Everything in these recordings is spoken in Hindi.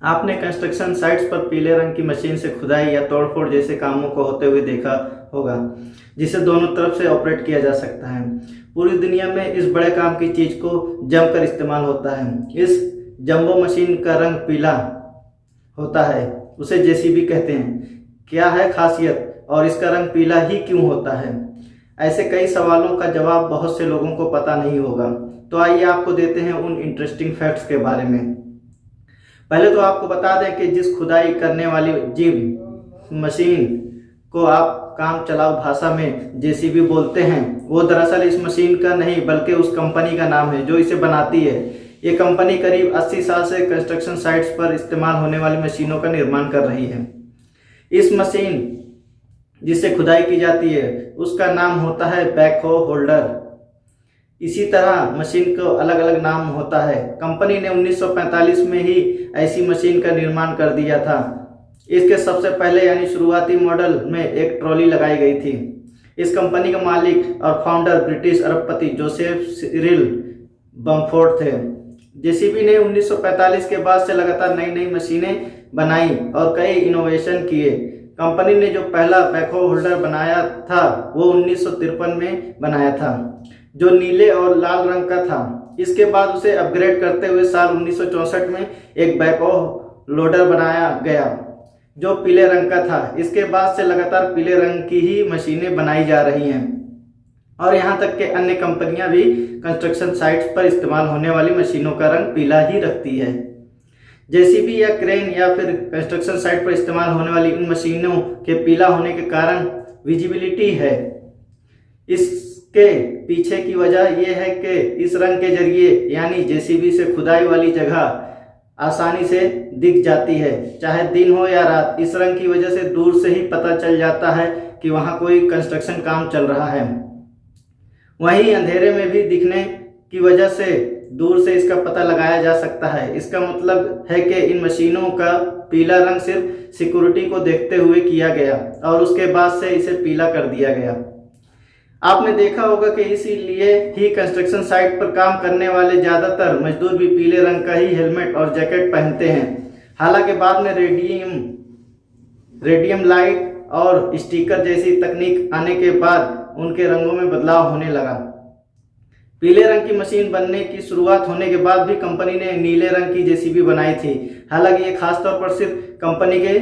आपने कंस्ट्रक्शन साइट्स पर पीले रंग की मशीन से खुदाई या तोड़फोड़ जैसे कामों को होते हुए देखा होगा, जिसे दोनों तरफ से ऑपरेट किया जा सकता है। पूरी दुनिया में इस बड़े काम की चीज को जमकर इस्तेमाल होता है। इस जंबो मशीन का रंग पीला होता है, उसे जेसीबी कहते हैं। क्या है खासियत और इसका रंग पीला ही क्यों होता है? ऐसे कई सवालों का जवाब बहुत से लोगों को पता नहीं होगा। तो आइए आपको देते हैं उन इंटरेस्टिंग फैक्ट्स के बारे में। पहले तो आपको बता दें कि जिस खुदाई करने वाली जीव मशीन को आप काम चलाऊ भाषा में जेसीबी बोलते हैं, वो दरअसल इस मशीन का नहीं बल्कि उस कंपनी का नाम है जो इसे बनाती है। ये कंपनी करीब 80 साल से कंस्ट्रक्शन साइट्स पर इस्तेमाल होने वाली मशीनों का निर्माण कर रही है। इस मशीन जिससे खुदाई की जाती है उसका नाम होता है बैकहो होल्डर। इसी तरह मशीन को अलग अलग नाम होता है। कंपनी ने 1945 में ही ऐसी मशीन का निर्माण कर दिया था। इसके सबसे पहले यानी शुरुआती मॉडल में एक ट्रॉली लगाई गई थी। इस कंपनी का मालिक और फाउंडर ब्रिटिश अरबपति जोसेफ सिरिल बमफोर्ड थे। जेसीबी ने 1945 के बाद से लगातार नई नई मशीनें बनाई और कई इनोवेशन किए। कंपनी ने जो पहला बैकहो होल्डर बनाया था वो 1953 में बनाया था, जो नीले और लाल रंग का था। इसके बाद उसे अपग्रेड करते हुए साल 1964 में एक बैकहो लोडर बनाया गया जो पीले रंग का था। इसके बाद से लगातार पीले रंग की ही मशीनें बनाई जा रही हैं और यहाँ तक कि अन्य कंपनियां भी कंस्ट्रक्शन साइट्स पर इस्तेमाल होने वाली मशीनों का रंग पीला ही रखती है। जेसीबी या क्रेन या फिर कंस्ट्रक्शन साइट पर इस्तेमाल होने वाली इन मशीनों के पीला होने के कारण विजिबिलिटी है। इसके पीछे की वजह यह है कि इस रंग के जरिए यानी जेसीबी से खुदाई वाली जगह आसानी से दिख जाती है, चाहे दिन हो या रात। इस रंग की वजह से दूर से ही पता चल जाता है कि वहाँ कोई कंस्ट्रक्शन काम चल रहा है। वहीं अंधेरे में भी दिखने की वजह से दूर से इसका पता लगाया जा सकता है। इसका मतलब है कि इन मशीनों का पीला रंग सिर्फ सिक्योरिटी को देखते हुए किया गया और उसके बाद से इसे पीला कर दिया गया। आपने देखा होगा कि इसीलिए ही कंस्ट्रक्शन साइट पर काम करने वाले ज्यादातर मजदूर भी पीले रंग का ही हेलमेट और जैकेट पहनते हैं। हालांकि बाद में रेडियम लाइट और स्टिकर जैसी तकनीक आने के बाद उनके रंगों में बदलाव होने लगा। पीले रंग की मशीन बनने की शुरुआत होने के बाद भी कंपनी ने नीले रंग की जेसीबी बनाई थी। हालांकि ये खासतौर पर सिर्फ कंपनी के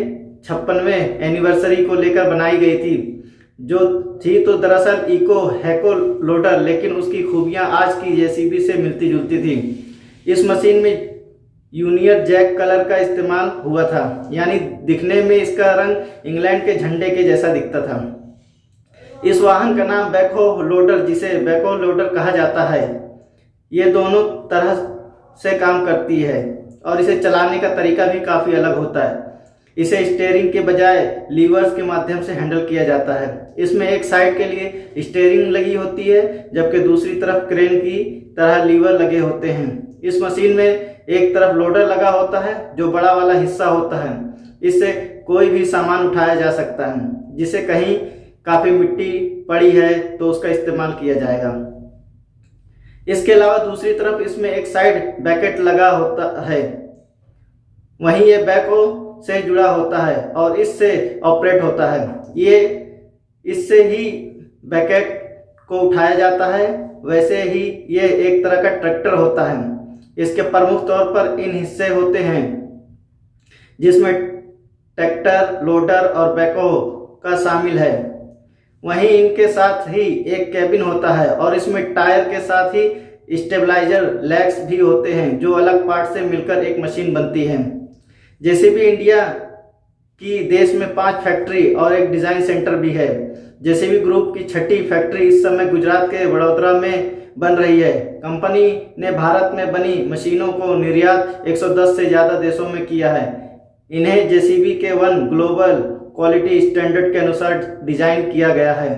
56वें एनिवर्सरी को लेकर बनाई गई थी, जो थी तो दरअसल इको हैको लोडर, लेकिन उसकी खूबियां आज की जेसीबी से मिलती जुलती थी। इस मशीन में यूनियन जैक कलर का इस्तेमाल हुआ था, यानी दिखने में इसका रंग इंग्लैंड के झंडे के जैसा दिखता था। इस वाहन का नाम बैकहो लोडर, जिसे बैकहो लोडर कहा जाता है, ये दोनों तरह से काम करती है और इसे चलाने का तरीका भी काफ़ी अलग होता है। इसे स्टीयरिंग के बजाय लीवर्स के माध्यम से हैंडल किया जाता है। इसमें एक साइड के लिए स्टीयरिंग लगी होती है जबकि दूसरी तरफ क्रेन की तरह लीवर लगे होते हैं। इस मशीन में एक तरफ लोडर लगा होता है जो बड़ा वाला हिस्सा होता है। इससे कोई भी सामान उठाया जा सकता है। जिसे कहीं काफ़ी मिट्टी पड़ी है तो उसका इस्तेमाल किया जाएगा। इसके अलावा दूसरी तरफ इसमें एक साइड बैकेट लगा होता है, वहीं ये बैकहो से जुड़ा होता है और इससे ऑपरेट होता है। ये इससे ही बैकेट को उठाया जाता है। वैसे ही ये एक तरह का ट्रैक्टर होता है। इसके प्रमुख तौर पर इन हिस्से होते हैं जिसमें ट्रैक्टर, लोडर और बैकहो का शामिल है। वहीं इनके साथ ही एक कैबिन होता है और इसमें टायर के साथ ही स्टेबलाइजर लेग्स भी होते हैं जो अलग पार्ट से मिलकर एक मशीन बनती है। जेसीबी इंडिया की देश में 5 फैक्ट्री और एक डिजाइन सेंटर भी है। जेसीबी ग्रुप की 6ठी फैक्ट्री इस समय गुजरात के वडोदरा में बन रही है। कंपनी ने भारत में बनी मशीनों को निर्यात 110 से ज़्यादा देशों में किया है। इन्हें जेसीबी के 1 ग्लोबल क्वालिटी स्टैंडर्ड के अनुसार डिजाइन किया गया है।